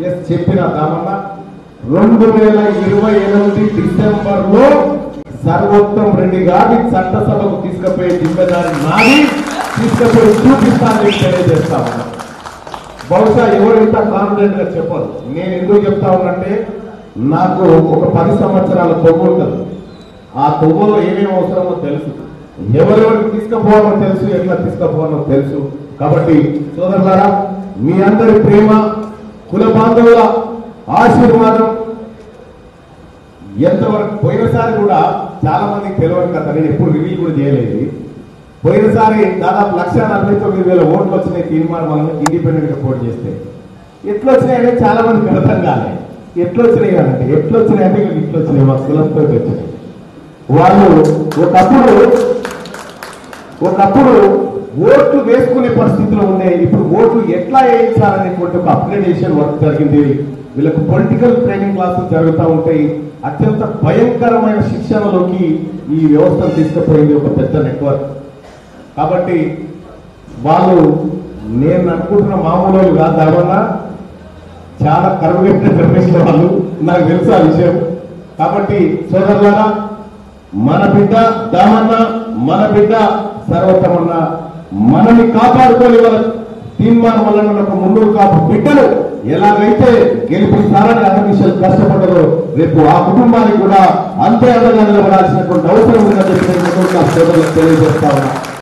Yes చెప్పిన దామన్న 2028 డిసెంబర్లో సర్వోత్తమ్ రెడ్డి గారిని చట్టసభకు తీసుకుపోయే జిమ్మేదారి నాది, తీసుకుపోయి చూపిస్తానని తెలియజేస్తా ఉన్నా. బహుశా ఎవరింత కాన్ఫిడెంట్ గా చెప్పరు. నేను ఎందుకు చెప్తా ఉన్నంటే నాకు ఒక 10 సంవత్సరాల తొవ్వు ఉంటుంది. ఆ తొవ్వలో ఏమేమి అవసరమో తెలుసు, ఎవరెవరికి తీసుకుపోవాలో తెలుసు, ఎట్లా తీసుకుపోవాలో తెలుసు. కాబట్టి సోదరులారా, మీ అందరి ప్రేమ, కుల బాంధవుల ఆశీర్వాదం ఎంతవరకు పోయినసారి కూడా చాలా మందికి తెలియదు కదా, నేను ఎప్పుడు రివీల్ కూడా చేయలేదు. పోయినసారి దాదాపు 1,49,000 ఓట్లు వచ్చినాయి తీర్మానం ఇండిపెండెంట్ గా పోటీ చేస్తే. ఎట్లా వచ్చినాయంటే చాలా మందికి అర్థం కాలే. ఎట్లా వచ్చినాయి అంటే ఇట్లా వచ్చినాయి, మా కులంతో వచ్చినాయి. వాళ్ళు ఒకప్పుడు ఓట్లు వేసుకునే పరిస్థితిలో ఉన్నాయి. ఇప్పుడు ఓట్లు ఎట్లా వేయించాలనేటువంటి ఒక అప్గ్రేడేషన్ వర్క్ జరిగింది. వీళ్ళకు పొలిటికల్ ట్రైనింగ్ క్లాసులు జరుగుతూ ఉంటాయి. అత్యంత భయంకరమైన శిక్షణలోకి ఈ వ్యవస్థను తీసుకుపోయింది ఒక పెద్ద నెట్వర్క్. కాబట్టి వాళ్ళు నేను అనుకుంటున్న మామూలు కాదు, దావన్నా చాలా కరువుగట్టిన జనరేషన్ వాళ్ళు, నాకు తెలుసు ఆ విషయం. కాబట్టి సోదరులారా, మన బిడ్డ దామన్న, మన బిడ్డ సర్వోత్తమన్న మనల్ని కాపాడుకొని వాళ్ళ తీర్మానం వల్ల ఒక ముందు కాపు బిడ్డలు ఎలాగైతే గెలిపిస్తారని అహర్నిశలు కష్టపడ్డారో రేపు ఆ కుటుంబానికి కూడా అంతే అండగా నిలబడాల్సినటువంటి అవసరం ఉందని చెప్పి సోదరులకు తెలియజేస్తా ఉన్నా.